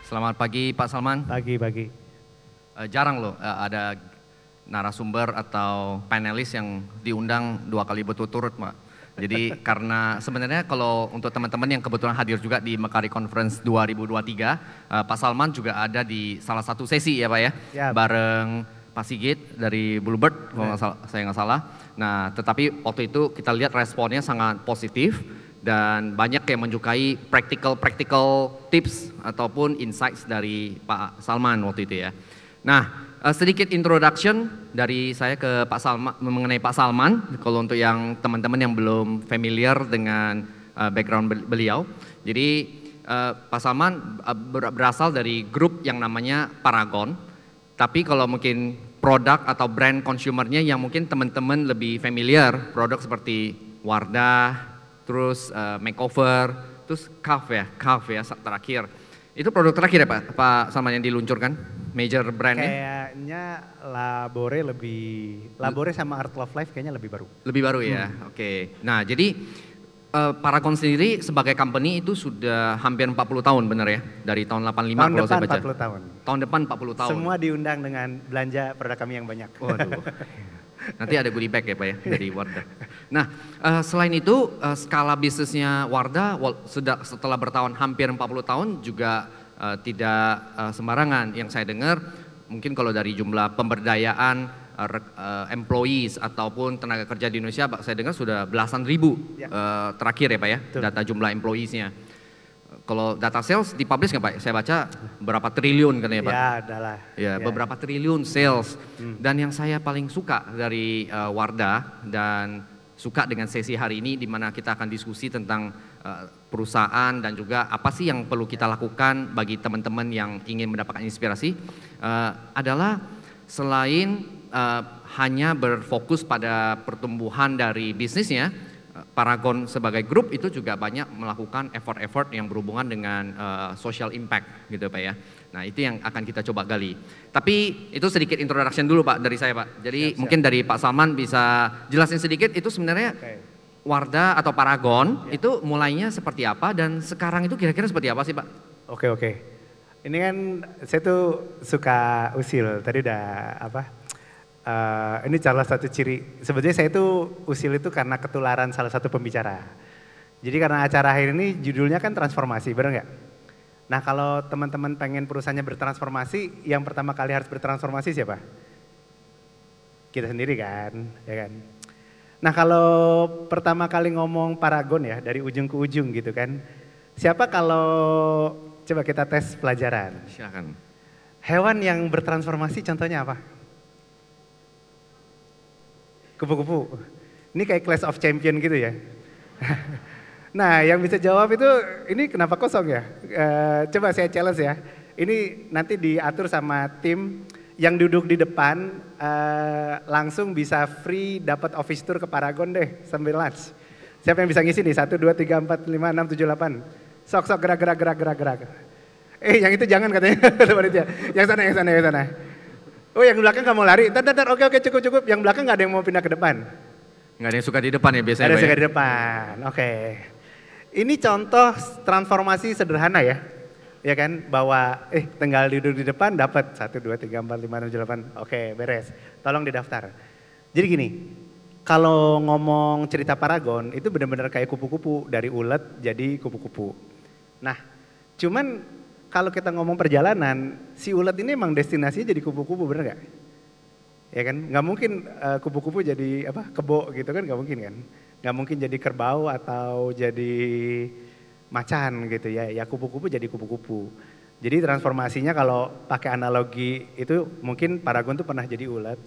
Selamat pagi Pak Salman. Pagi. Jarang loh ada narasumber atau panelis yang diundang 2 kali berturut-turut Pak. Jadi karena sebenarnya kalau untuk teman-teman yang kebetulan hadir juga di Mekari Conference 2023, Pak Salman juga ada di salah satu sesi ya Pak ya, Siap. bareng Pak Sigit dari Bluebird kalau saya nggak salah. Nah tetapi waktu itu kita lihat responnya sangat positif dan banyak yang menyukai practical tips ataupun insights dari Pak Salman waktu itu ya. Nah, sedikit introduction dari saya ke Pak Salman mengenai Pak Salman. Kalau untuk yang teman-teman yang belum familiar dengan background beliau, jadi Pak Salman berasal dari grup yang namanya Paragon. Tapi kalau mungkin produk atau brand consumernya yang mungkin teman-teman lebih familiar, produk seperti Wardah, terus makeover, terus Calf ya terakhir. Itu produk terakhir ya Pak Salman yang diluncurkan, major brandnya? Kayaknya Labore sama Art Love Life kayaknya lebih baru. Lebih baru ya, oke. Nah jadi Paragon sendiri sebagai company itu sudah hampir 40 tahun benar ya? Dari tahun 85 kalau saya baca. 40 tahun. Tahun depan 40 tahun. Semua diundang dengan belanja produk kami yang banyak. Waduh. Nanti ada goodie bag ya Pak ya dari Wardah. Nah selain itu skala bisnisnya Wardah setelah bertahun hampir 40 tahun juga tidak sembarangan. Yang saya dengar mungkin kalau dari jumlah pemberdayaan employees ataupun tenaga kerja di Indonesia saya dengar sudah belasan ribu ya. Terakhir ya Pak ya. Betul. Data jumlah employees-nya. Kalau data sales dipublish nggak Pak? Saya baca berapa triliun kan ya Pak? Ya adalah. Ya, beberapa triliun sales. Dan yang saya paling suka dari Wardah dan suka dengan sesi hari ini di mana kita akan diskusi tentang perusahaan dan juga apa sih yang perlu kita lakukan bagi teman-teman yang ingin mendapatkan inspirasi adalah selain hanya berfokus pada pertumbuhan dari bisnisnya, Paragon sebagai grup itu juga banyak melakukan effort-effort yang berhubungan dengan social impact gitu Pak ya. Nah itu yang akan kita coba gali. Tapi itu sedikit introduction dulu Pak dari saya Pak. Jadi siap. Mungkin dari Pak Salman bisa jelasin sedikit itu sebenarnya Wardah atau Paragon itu mulainya seperti apa dan sekarang itu kira-kira seperti apa sih Pak? Oke. Ini kan saya tuh suka usil, tadi udah ini salah satu ciri, sebetulnya saya itu usil itu karena ketularan salah satu pembicara. Jadi karena acara akhir ini judulnya kan transformasi, benar nggak? Nah kalau teman-teman pengen perusahaannya bertransformasi, yang pertama kali harus bertransformasi siapa? Kita sendiri kan, ya kan? Nah kalau pertama kali ngomong Paragon ya, dari ujung ke ujung gitu kan, siapa kalau coba kita tes pelajaran? Silakan. Hewan yang bertransformasi contohnya apa? Kupu-kupu. Ini kayak Clash of Champion gitu ya. Nah yang bisa jawab itu ini kenapa kosong ya? Coba saya challenge ya. Ini nanti diatur sama tim yang duduk di depan langsung bisa free dapat office tour ke Paragon deh sambil lunch. Siapa yang bisa ngisi nih? 1, 2, 3, 4, 5, 6, 7, 8. Sok gerak. Yang itu jangan katanya. Yang sana. Oh yang belakang gak mau lari, oke cukup. Yang belakang gak ada yang mau pindah ke depan. Gak ada yang suka di depan ya biasanya. Gak ada yang suka di depan, oke. Ini contoh transformasi sederhana ya. Ya kan, bahwa tinggal duduk di depan dapat 1, 2, 3, 4, 5, 6, 7, 8. Oke beres, tolong didaftar. Jadi gini, kalau ngomong cerita Paragon itu benar-benar kayak kupu-kupu. Dari ulet jadi kupu-kupu. Nah cuman kalau kita ngomong perjalanan, si ulet ini emang destinasinya jadi kupu-kupu, bener gak? Ya kan, nggak mungkin kupu-kupu jadi kebo gitu kan, nggak mungkin kan? Nggak mungkin jadi kerbau atau jadi macan gitu ya. Ya kupu-kupu jadi kupu-kupu. Jadi transformasinya kalau pakai analogi itu mungkin Paragon tuh pernah jadi ulet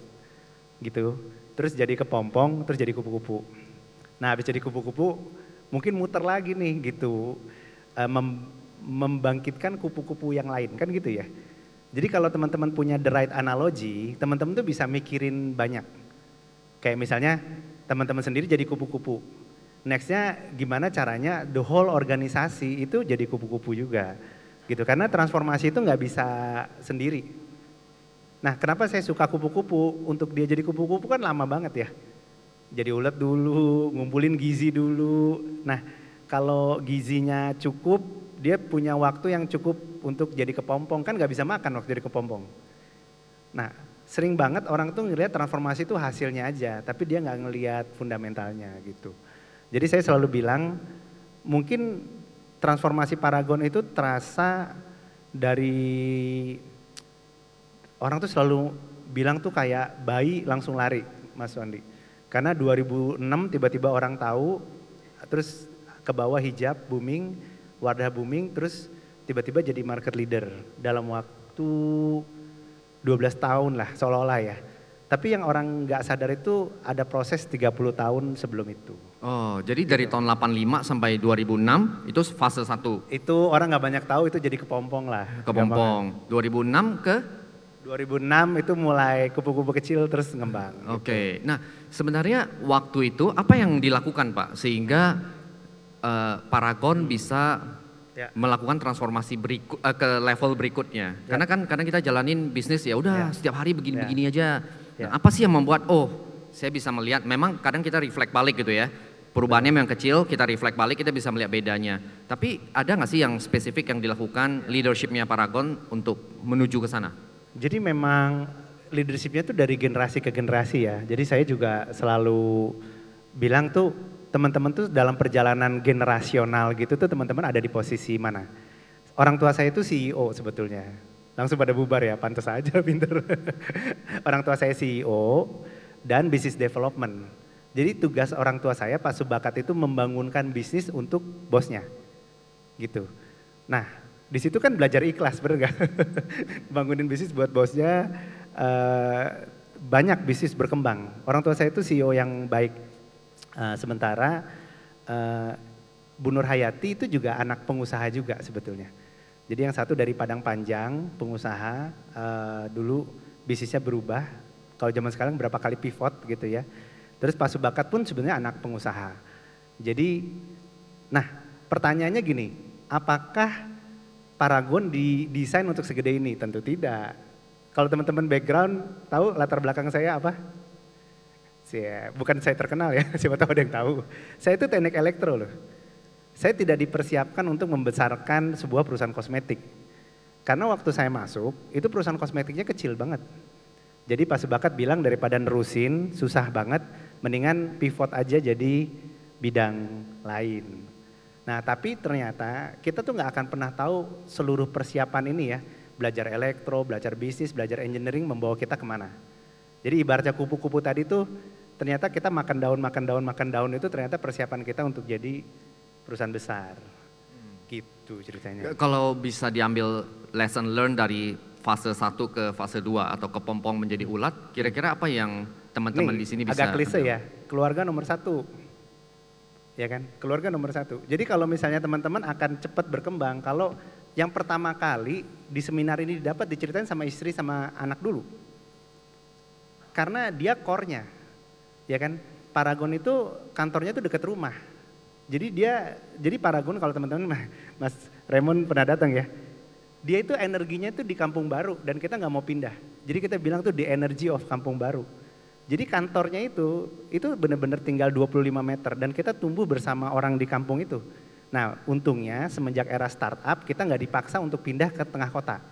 gitu, terus jadi kepompong, terus jadi kupu-kupu. Nah habis jadi kupu-kupu mungkin muter lagi nih gitu. Membangkitkan kupu-kupu yang lain kan gitu ya. Jadi kalau teman-teman punya the right analogy, teman-teman tuh bisa mikirin banyak. Kayak misalnya teman-teman sendiri jadi kupu-kupu. Nextnya gimana caranya the whole organisasi itu jadi kupu-kupu juga. Gitu karena transformasi itu nggak bisa sendiri. Nah kenapa saya suka kupu-kupu? Untuk dia jadi kupu-kupu kan lama banget ya. Jadi ulet dulu, ngumpulin gizi dulu. Nah kalau gizinya cukup, dia punya waktu yang cukup untuk jadi kepompong, kan nggak bisa makan waktu jadi kepompong. Nah, sering banget orang tuh ngelihat transformasi itu hasilnya aja, tapi dia nggak ngelihat fundamentalnya gitu. Jadi saya selalu bilang, mungkin transformasi Paragon itu terasa dari orang tuh selalu bilang tuh kayak bayi langsung lari, Mas Wandi. Karena 2006 tiba-tiba orang tahu, terus ke bawah hijab booming, Wardah booming, terus tiba-tiba jadi market leader dalam waktu 12 tahun lah seolah-olah ya. Tapi yang orang nggak sadar itu ada proses 30 tahun sebelum itu. Oh, jadi dari tahun 85 sampai 2006 itu fase 1. Itu orang nggak banyak tahu, itu jadi kepompong lah. Kepompong. 2006 ke? 2006 itu mulai kupu-kupu kecil terus ngembang. Oke. Nah, sebenarnya waktu itu apa yang dilakukan Pak sehingga Paragon bisa melakukan transformasi ke level berikutnya? Karena kan kadang kita jalanin bisnis ya udah setiap hari begini-begini aja. Nah, apa sih yang membuat saya bisa melihat, memang kadang kita reflect balik gitu ya. Perubahannya yang kecil, kita reflect balik, kita bisa melihat bedanya. Tapi ada nggak sih yang spesifik yang dilakukan leadershipnya Paragon untuk menuju ke sana? Jadi memang leadershipnya tuh dari generasi ke generasi ya. Jadi saya juga selalu bilang tuh teman-teman tuh dalam perjalanan generasional gitu tuh teman-teman ada di posisi mana. Orang tua saya itu CEO sebetulnya. Langsung pada bubar ya, pantas aja pinter. Orang tua saya CEO dan business development. Jadi tugas orang tua saya Pak Subakat itu membangunkan bisnis untuk bosnya. Gitu. Nah, di situ kan belajar ikhlas, bener gak? Bangunin bisnis buat bosnya, banyak bisnis berkembang. Orang tua saya itu CEO yang baik. Sementara Bu Nur Hayati itu juga anak pengusaha juga sebetulnya. Jadi yang satu dari Padang Panjang, pengusaha, dulu bisnisnya berubah. Kalau zaman sekarang berapa kali pivot gitu ya. Terus Pak Subakat pun sebenarnya anak pengusaha. Jadi, nah pertanyaannya gini, apakah Paragon didesain untuk segede ini? Tentu tidak. Kalau teman-teman background tahu latar belakang saya apa? Bukan saya terkenal ya, siapa tahu ada yang tahu. Saya itu teknik elektro loh. Saya tidak dipersiapkan untuk membesarkan sebuah perusahaan kosmetik. Karena waktu saya masuk, itu perusahaan kosmetiknya kecil banget. Jadi Pak Subakat bilang daripada nerusin, susah banget, mendingan pivot aja jadi bidang lain. Nah tapi ternyata kita tuh gak akan pernah tahu seluruh persiapan ini ya. Belajar elektro, belajar bisnis, belajar engineering membawa kita kemana. Jadi ibaratnya kupu-kupu tadi tuh ternyata kita makan daun itu ternyata persiapan kita untuk jadi perusahaan besar. Gitu ceritanya. Kalau bisa diambil lesson learn dari fase 1 ke fase 2 atau kepompong menjadi ulat, kira-kira apa yang teman-teman di sini bisa agak klise ambil? Ya, keluarga nomor 1. Ya kan, keluarga nomor 1. Jadi kalau misalnya teman-teman akan cepat berkembang, kalau yang pertama kali di seminar ini diceritain sama istri sama anak dulu. Karena dia core-nya, ya kan, Paragon itu kantornya tuh dekat rumah. Jadi Paragon kalau teman-teman, Mas Raymond pernah datang ya, dia itu energinya tuh di Kampung Baru dan kita nggak mau pindah. Jadi kita bilang tuh the energy of Kampung Baru. Jadi kantornya itu benar-benar tinggal 25 meter dan kita tumbuh bersama orang di kampung itu. Nah untungnya semenjak era startup kita nggak dipaksa untuk pindah ke tengah kota.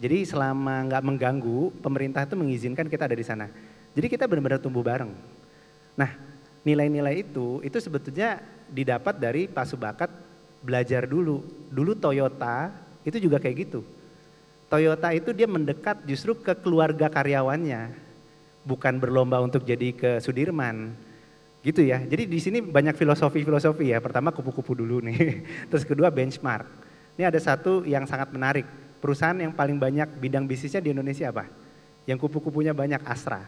Jadi selama nggak mengganggu, pemerintah itu mengizinkan kita ada di sana. Jadi kita benar-benar tumbuh bareng. Nah nilai-nilai itu sebetulnya didapat dari Pak Subakat belajar dulu. Dulu Toyota itu juga kayak gitu. Toyota itu dia mendekat justru ke keluarga karyawannya. Bukan berlomba untuk jadi ke Sudirman. Gitu ya. Jadi di sini banyak filosofi ya. Pertama kupu-kupu dulu nih. Terus kedua benchmark. Ini ada satu yang sangat menarik. Perusahaan yang paling banyak bidang bisnisnya di Indonesia apa? Yang kupu-kupunya banyak, Astra.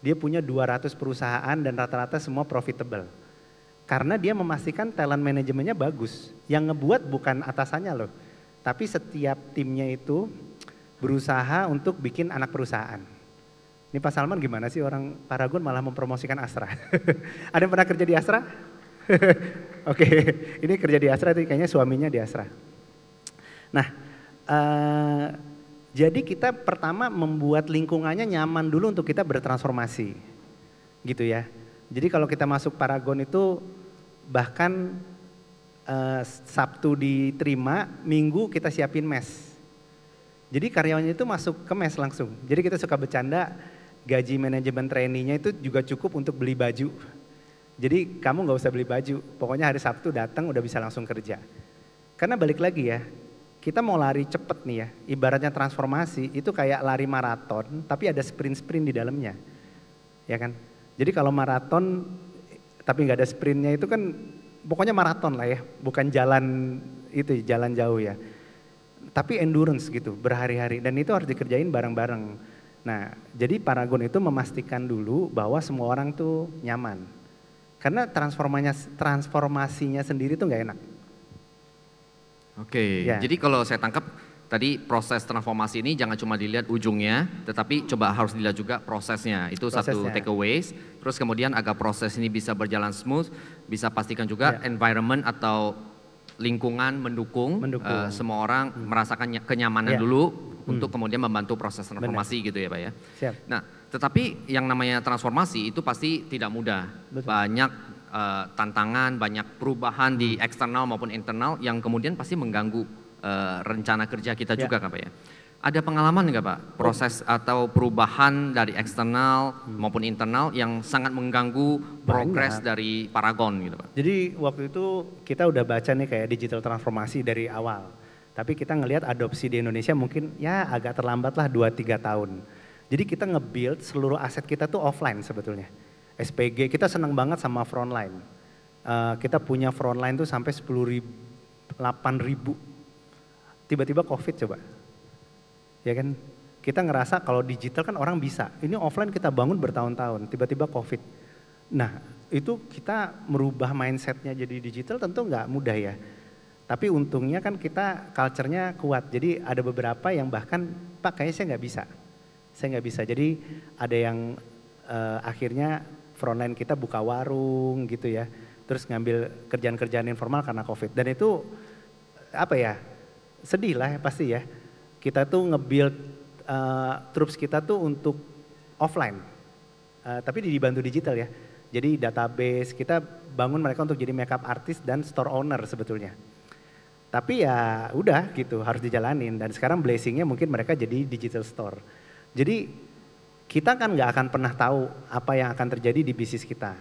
Dia punya 200 perusahaan dan rata-rata semua profitable. Karena dia memastikan talent manajemennya bagus. Yang ngebuat bukan atasannya loh. Tapi setiap timnya itu berusaha untuk bikin anak perusahaan. Ini Pak Salman gimana sih orang Paragon malah mempromosikan Astra? Ada yang pernah kerja di Astra? Oke, ini kerja di Astra itu kayaknya suaminya di Astra. Nah, jadi kita pertama membuat lingkungannya nyaman dulu untuk kita bertransformasi. Gitu ya. Jadi kalau kita masuk Paragon itu bahkan Sabtu diterima, Minggu kita siapin mes. Jadi karyawannya itu masuk ke mes langsung. Jadi kita suka bercanda, gaji manajemen trainee-nya itu juga cukup untuk beli baju. Jadi kamu nggak usah beli baju, pokoknya hari Sabtu datang udah bisa langsung kerja. Karena balik lagi ya, kita mau lari cepet nih ya, ibaratnya transformasi itu kayak lari maraton tapi ada sprint-sprint di dalamnya. Ya kan? Jadi kalau maraton tapi nggak ada sprintnya itu kan pokoknya maraton lah ya, bukan jalan itu jalan jauh ya. Tapi endurance gitu berhari-hari dan itu harus dikerjain bareng-bareng. Nah jadi Paragon itu memastikan dulu bahwa semua orang tuh nyaman. Karena transformasinya sendiri tuh nggak enak. Oke, jadi kalau saya tangkap tadi proses transformasi ini jangan cuma dilihat ujungnya, tetapi coba harus dilihat juga prosesnya. Itu satu takeaways. Terus kemudian agar proses ini bisa berjalan smooth, bisa pastikan juga environment atau lingkungan mendukung. Semua orang merasakan kenyamanan dulu untuk kemudian membantu proses transformasi gitu ya Pak ya. Siap. Nah, tetapi yang namanya transformasi itu pasti tidak mudah. Banyak tantangan, banyak perubahan di eksternal maupun internal yang kemudian pasti mengganggu rencana kerja kita juga kan Pak ya. Ada pengalaman nggak Pak proses atau perubahan dari eksternal maupun internal yang sangat mengganggu progres dari Paragon gitu Pak? Jadi waktu itu kita udah baca nih kayak digital transformasi dari awal. Tapi kita ngelihat adopsi di Indonesia mungkin ya agak terlambat lah 2-3 tahun. Jadi kita nge-build seluruh aset kita tuh offline sebetulnya. SPG kita senang banget sama frontline. Kita punya frontline tuh sampai 10.000, 8.000. Tiba-tiba COVID coba. Ya kan, kita ngerasa kalau digital kan orang bisa. Ini offline kita bangun bertahun-tahun, tiba-tiba COVID. Nah itu kita merubah mindsetnya jadi digital tentu nggak mudah ya. Tapi untungnya kan kita culture-nya kuat. Jadi ada beberapa yang bahkan Pak kayaknya saya nggak bisa. Saya nggak bisa. Jadi ada yang akhirnya frontline kita buka warung gitu ya. Terus ngambil kerjaan-kerjaan informal karena COVID. Dan itu apa ya, sedih lah ya, pasti ya. Kita tuh nge-build troops kita tuh untuk offline. Tapi dibantu digital ya. Jadi database, kita bangun mereka untuk jadi makeup artist dan store owner sebetulnya. Tapi ya udah gitu, harus dijalanin. Dan sekarang blessingnya mungkin mereka jadi digital store. Jadi kita kan nggak akan pernah tahu apa yang akan terjadi di bisnis kita.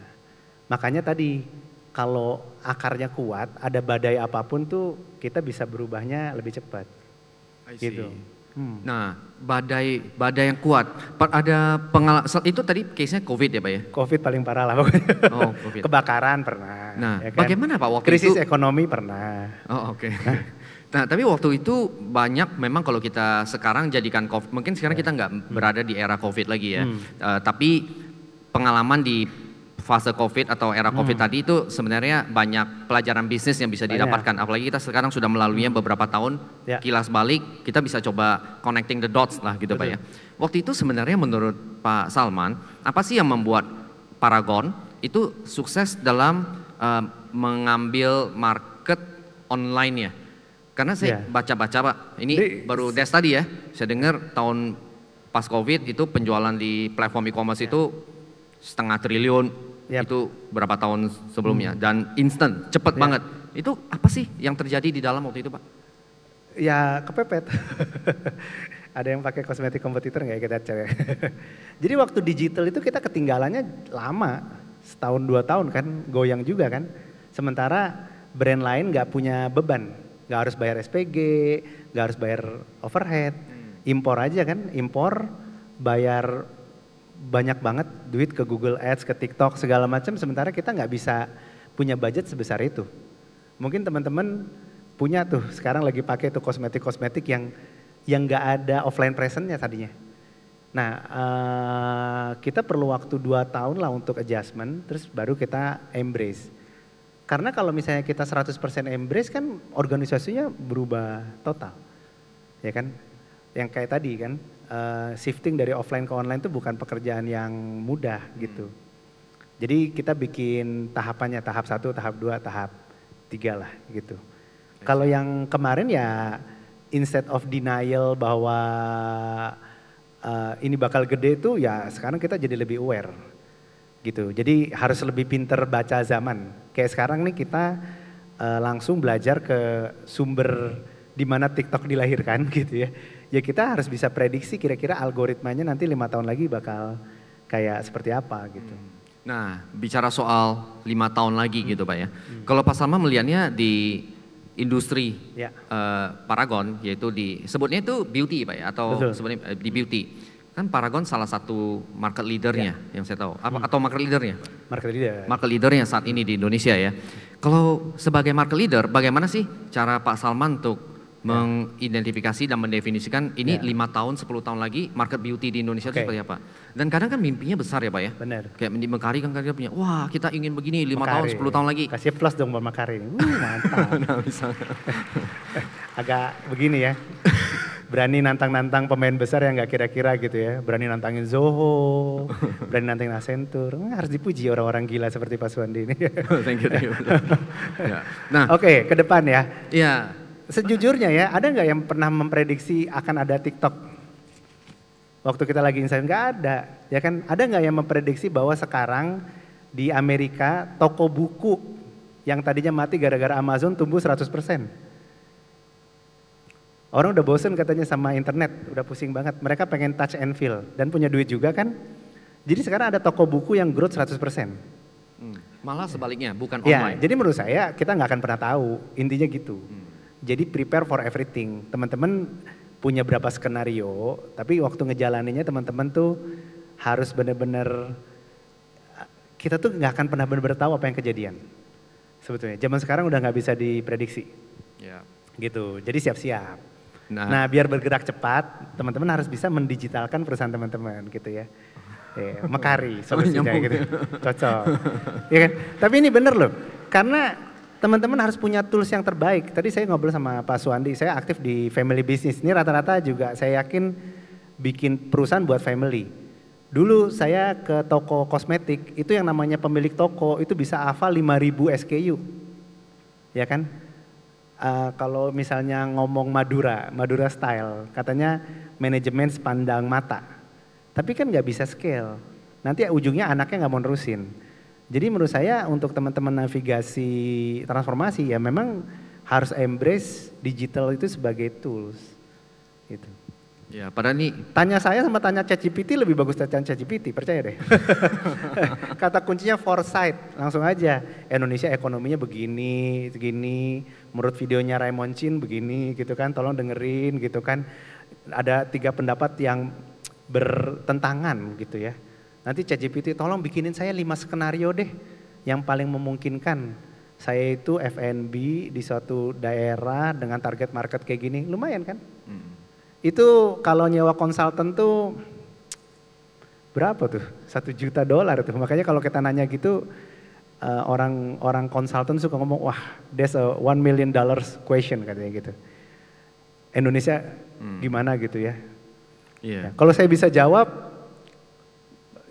Makanya tadi kalau akarnya kuat, ada badai apapun tuh kita bisa berubahnya lebih cepat. Gitu. Nah, badai yang kuat. Ada pengalaman itu tadi case-nya COVID ya Pak ya? COVID paling parah lah pokoknya. Oh, COVID. Kebakaran pernah. Nah, ya kan? bagaimana Pak waktu Krisis itu? Ekonomi pernah. Oh, oke. Nah, tapi waktu itu banyak memang kalau kita sekarang jadikan COVID, mungkin sekarang kita nggak berada di era COVID lagi ya. Tapi pengalaman di fase COVID atau era COVID tadi itu sebenarnya banyak pelajaran bisnis yang bisa didapatkan. Apalagi kita sekarang sudah melaluinya beberapa tahun, kilas balik, kita bisa coba connecting the dots lah gitu Pak ya. Waktu itu sebenarnya menurut Pak Salman, apa sih yang membuat Paragon itu sukses dalam mengambil market online ya? Karena saya baca-baca Pak, ini baru des tadi ya, saya dengar tahun pas COVID itu penjualan di platform e-commerce itu 0,5 triliun. Itu berapa tahun sebelumnya dan instant, cepet banget. Itu apa sih yang terjadi di dalam waktu itu Pak? Ya kepepet. Ada yang pakai kosmetik kompetitor nggak ya kita cari. Jadi waktu digital itu kita ketinggalannya lama, 1-2 tahun kan, goyang juga kan. Sementara brand lain nggak punya beban, nggak harus bayar SPG, nggak harus bayar overhead, impor aja kan, impor bayar banyak banget duit ke Google Ads, ke TikTok, segala macam. Sementara kita nggak bisa punya budget sebesar itu. Mungkin teman-teman punya tuh, sekarang lagi pakai tuh kosmetik-kosmetik yang nggak ada offline presence-nya tadinya. Nah, kita perlu waktu 2 tahun lah untuk adjustment, terus baru kita embrace. Karena kalau misalnya kita 100% embrace kan organisasinya berubah total. Ya kan? Yang kayak tadi kan. Shifting dari offline ke online itu bukan pekerjaan yang mudah gitu. Jadi kita bikin tahapannya, tahap 1, tahap 2, tahap 3 lah gitu. Kalau yang kemarin ya instead of denial bahwa ini bakal gede itu ya sekarang kita jadi lebih aware gitu. Jadi harus lebih pinter baca zaman. Kayak sekarang nih kita langsung belajar ke sumber di mana TikTok dilahirkan gitu ya. Ya kita harus bisa prediksi kira-kira algoritmanya nanti 5 tahun lagi bakal kayak seperti apa gitu. Nah, bicara soal 5 tahun lagi gitu Pak ya. Kalau Pak Salman melihatnya di industri Ya. Paragon, yaitu sebutnya itu beauty Pak ya, atau Betul. sebenarnya di beauty. Kan Paragon salah satu market leadernya yang saya tahu. Atau market leadernya? Market leader. Market leadernya saat ini di Indonesia ya. Kalau sebagai market leader, bagaimana sih cara Pak Salman untuk mengidentifikasi dan mendefinisikan ini 5 tahun, 10 tahun lagi market beauty di Indonesia itu seperti apa? Dan kadang kan mimpinya besar ya Pak ya. Benar. Kayak di Mekari kan dia punya, wah kita ingin begini 5 tahun, 10 tahun lagi. Kasih plus dong buat Makarin. Mantap. Nah, misalnya. Agak begini ya. Berani nantang-nantang pemain besar yang gak kira-kira gitu ya. Berani nantangin Zoho, berani nantangin Accenture. Harus dipuji orang-orang gila seperti Pak Suwandi ini. Thank you. Ya. Nah, Oke, ke depan ya. Iya. Sejujurnya ya, ada nggak yang pernah memprediksi akan ada TikTok? Waktu kita lagi insight, nggak ada. Ya kan, ada nggak yang memprediksi bahwa sekarang di Amerika toko buku yang tadinya mati gara-gara Amazon tumbuh 100%. Orang udah bosen katanya sama internet, udah pusing banget. Mereka pengen touch and feel dan punya duit juga kan. Jadi sekarang ada toko buku yang growth 100%. Malah sebaliknya, bukan Ya, online. jadi menurut saya kita nggak akan pernah tahu, intinya gitu. Jadi prepare for everything. Teman-teman punya berapa skenario, tapi waktu ngejalaninnya teman-teman tuh harus benar-benar, kita tuh nggak akan pernah benar-benar tahu apa yang kejadian. Sebetulnya, zaman sekarang udah nggak bisa diprediksi. Ya. Gitu, jadi siap-siap. Nah, Nah, biar bergerak cepat, teman-teman harus bisa mendigitalkan perusahaan teman-teman gitu ya. Mekari solusinya nyambung. gitu. Cocok. Ya kan? Tapi ini bener loh. Karena teman-teman harus punya tools yang terbaik. Tadi saya ngobrol sama Pak Suwandi, saya aktif di family business. Ini rata-rata juga saya yakin bikin perusahaan buat family. Dulu saya ke toko kosmetik, itu yang namanya pemilik toko itu bisa hafal 5.000 SKU. Ya kan? Kalau misalnya ngomong Madura style, katanya manajemen sepandang mata. Tapi kan nggak bisa scale. Nanti ujungnya anaknya nggak mau nerusin. Jadi menurut saya untuk teman-teman navigasi transformasi ya memang harus embrace digital itu sebagai tools. Gitu. ya padahal nih Tanya saya sama tanya ChatGPT lebih bagus tanya ChatGPT, percaya deh. Kata kuncinya foresight, langsung aja. Indonesia ekonominya begini, segini. Menurut videonya Raymond Chin begini gitu kan, tolong dengerin gitu kan. Ada 3 pendapat yang bertentangan gitu ya. Nanti ChatGPT tolong bikinin saya 5 skenario deh yang paling memungkinkan. Saya itu F&B di suatu daerah dengan target market kayak gini, lumayan kan? Itu kalau nyewa konsultan tuh berapa tuh? $1 juta tuh. Makanya kalau kita nanya gitu orang konsultan suka ngomong, wah that's a $1 million question katanya gitu. Indonesia gimana gitu ya? Iya. Kalau saya bisa jawab,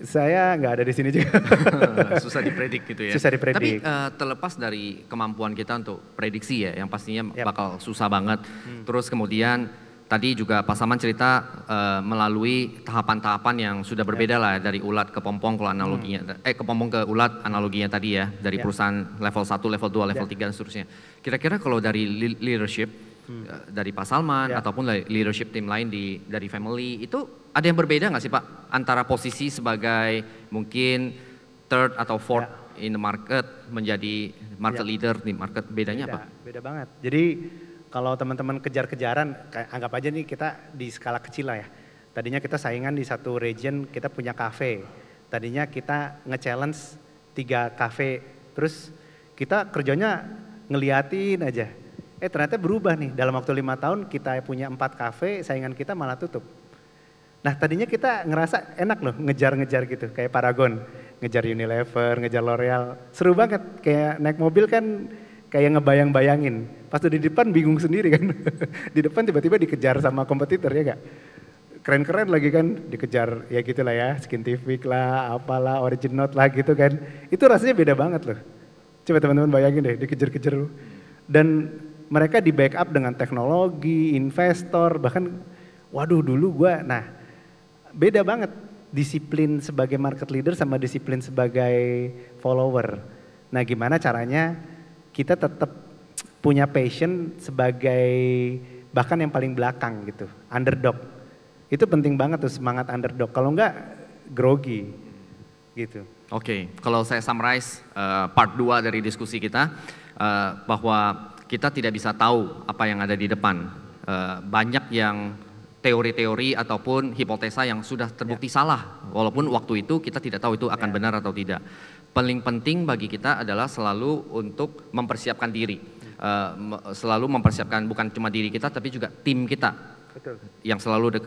saya nggak ada di sini juga. Susah dipredik gitu ya. Susah dipredik. Tapi terlepas dari kemampuan kita untuk prediksi ya, yang pastinya Yap. bakal susah banget. Terus kemudian tadi juga Pak Salman cerita melalui tahapan-tahapan yang sudah berbeda lah dari ulat ke pompong kalau analoginya, ke pompong ke ulat analoginya tadi ya, dari perusahaan level 1, level 2, level 3 dan seterusnya. Kira-kira kalau dari leadership, dari Pak Salman ataupun dari leadership tim lain dari family, itu ada yang berbeda nggak sih Pak antara posisi sebagai mungkin third atau fourth in the market menjadi market leader di market, bedanya apa? Beda banget. Jadi kalau teman-teman kejar-kejaran, anggap aja nih kita di skala kecil lah ya. Tadinya kita saingan di satu region, kita punya cafe. Tadinya kita nge-challenge 3 cafe, terus kita kerjanya ngeliatin aja. Ternyata berubah nih, dalam waktu 5 tahun kita punya 4 cafe, saingan kita malah tutup. Nah tadinya kita ngerasa enak loh ngejar-ngejar gitu, kayak Paragon, ngejar Unilever, ngejar L'Oreal. Seru banget, kayak naik mobil kan kayak ngebayang-bayangin. Pas udah di depan bingung sendiri kan. Di depan tiba-tiba dikejar sama kompetitor ya gak? Keren-keren lagi kan, dikejar ya gitulah ya, Skintific lah, apalah, Original lah gitu kan. Itu rasanya beda banget loh. Coba teman-teman bayangin deh, dikejar-kejar. Dan mereka di backup dengan teknologi, investor, bahkan waduh dulu nah beda banget disiplin sebagai market leader sama disiplin sebagai follower. Nah gimana caranya kita tetap punya passion sebagai bahkan yang paling belakang gitu, underdog. Itu penting banget tuh semangat underdog, kalau enggak grogi gitu. Oke, kalau saya summarize part 2 dari diskusi kita, bahwa kita tidak bisa tahu apa yang ada di depan. Banyak yang teori-teori ataupun hipotesa yang sudah terbukti salah, walaupun waktu itu kita tidak tahu itu akan benar atau tidak. Paling penting bagi kita adalah selalu untuk mempersiapkan diri, selalu mempersiapkan bukan cuma diri kita tapi juga tim kita. Betul. Yang selalu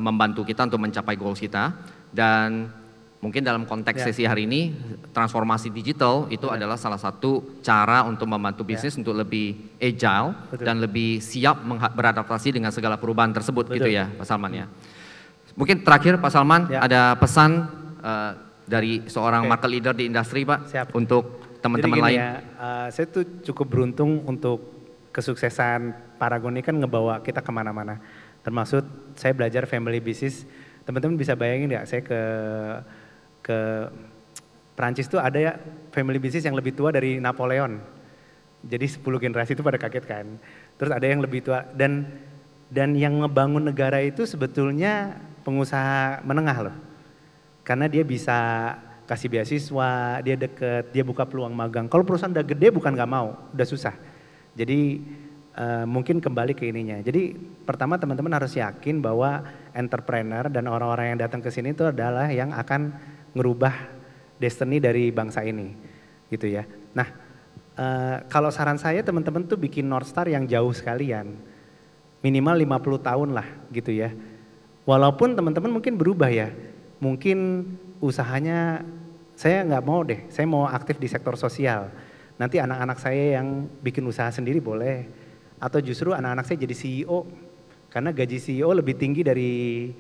membantu kita untuk mencapai goals kita. Dan mungkin dalam konteks sesi hari ini, transformasi digital itu adalah salah satu cara untuk membantu bisnis untuk lebih agile dan lebih siap beradaptasi dengan segala perubahan tersebut. Gitu ya Pak Salman ya. Mungkin terakhir Pak Salman ada pesan dari seorang market leader di industri Pak untuk teman-teman lain. Ya, saya tuh cukup beruntung untuk kesuksesan Paragon ini kan ngebawa kita kemana-mana. Termasuk saya belajar family business. Teman-teman bisa bayangin nggak, saya ke Prancis tuh ada ya family business yang lebih tua dari Napoleon. Jadi 10 generasi itu pada kaget kan. Terus ada yang lebih tua dan yang ngebangun negara itu sebetulnya pengusaha menengah loh. Karena dia bisa kasih beasiswa, dia deket, dia buka peluang magang. Kalau perusahaan udah gede bukan nggak mau, udah susah. Jadi mungkin kembali ke ininya. Jadi pertama teman-teman harus yakin bahwa entrepreneur dan orang-orang yang datang ke sini itu adalah yang akan ngerubah destiny dari bangsa ini, gitu ya. Nah, kalau saran saya teman-teman tuh bikin North Star yang jauh sekalian, minimal 50 tahun lah, gitu ya. Walaupun teman-teman mungkin berubah ya, mungkin usahanya saya nggak mau deh, saya mau aktif di sektor sosial. Nanti anak-anak saya yang bikin usaha sendiri boleh. Atau justru anak-anak saya jadi CEO, karena gaji CEO lebih tinggi dari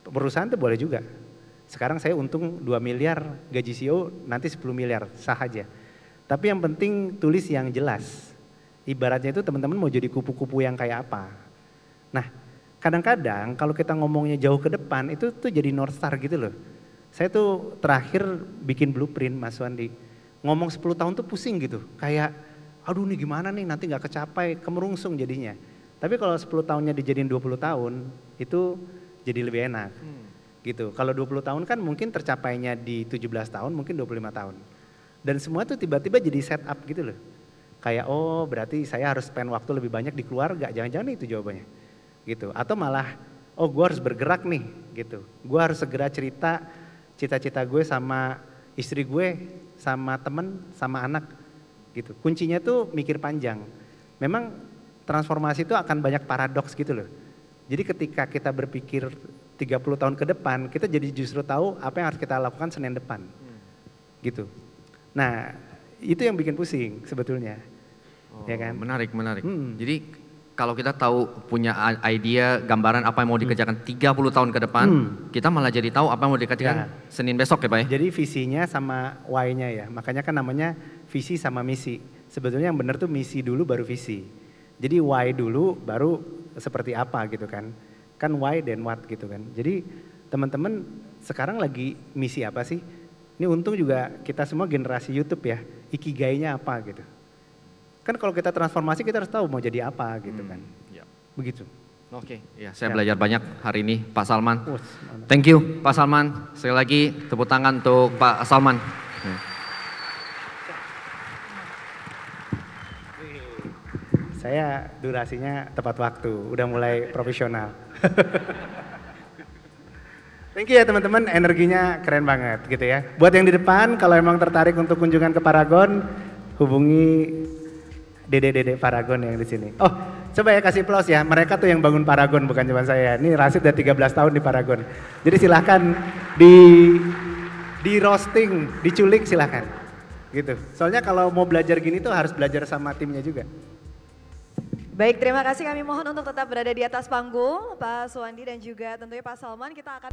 perusahaan itu boleh juga. Sekarang saya untung 2 miliar, gaji CEO nanti 10 miliar, sah aja. Tapi yang penting tulis yang jelas. Ibaratnya itu teman-teman mau jadi kupu-kupu yang kayak apa. Nah kadang-kadang kalau kita ngomongnya jauh ke depan itu tuh jadi North Star gitu loh. Saya tuh terakhir bikin blueprint Mas Wandi, ngomong 10 tahun tuh pusing gitu, kayak aduh nih gimana nih nanti gak kecapai, kemerungsung jadinya. Tapi kalau 10 tahunnya dijadiin 20 tahun itu jadi lebih enak gitu. Kalau 20 tahun kan mungkin tercapainya di 17 tahun, mungkin 25 tahun. Dan semua tuh tiba-tiba jadi set up gitu loh. Kayak oh berarti saya harus spend waktu lebih banyak di keluarga, jangan-jangan itu jawabannya gitu. Atau malah oh gue harus bergerak nih gitu. Gue harus segera cerita cita-cita gue sama istri gue, sama temen, sama anak gitu. Kuncinya tuh mikir panjang. Memang transformasi itu akan banyak paradoks gitu loh. Jadi ketika kita berpikir 30 tahun ke depan, kita jadi justru tahu apa yang harus kita lakukan Senin depan. Gitu. Nah, itu yang bikin pusing sebetulnya. Ya kan? Menarik. Jadi kalau kita tahu punya idea, gambaran apa yang mau dikerjakan 30 tahun ke depan, kita malah jadi tahu apa yang mau dikerjakan Senin besok ya Pak ya? Jadi visinya sama why-nya ya, makanya kan namanya visi sama misi. Sebetulnya yang benar tuh misi dulu baru visi. Jadi why dulu baru seperti apa gitu kan. Kan why then what gitu kan. Jadi teman-teman sekarang lagi misi apa sih? Ini untung juga kita semua generasi YouTube ya, ikigainya apa gitu. Kan kalau kita transformasi kita harus tahu mau jadi apa gitu kan. Begitu. Oke, ya saya belajar banyak hari ini Pak Salman. Thank you Pak Salman. Sekali lagi tepuk tangan untuk Pak Salman. Saya durasinya tepat waktu, udah mulai profesional. Thank you ya teman-teman, energinya keren banget gitu ya. Buat yang di depan, kalau emang tertarik untuk kunjungan ke Paragon, hubungi Dede Paragon yang di sini. Oh, coba ya kasih plus ya, mereka tuh yang bangun Paragon bukan cuma saya. Ini Rashid udah 13 tahun di Paragon. Jadi silahkan di roasting, diculik silahkan. Gitu. Soalnya kalau mau belajar gini tuh harus belajar sama timnya juga. Baik, terima kasih, kami mohon untuk tetap berada di atas panggung, Pak Suwandi dan juga tentunya Pak Salman. Kita akan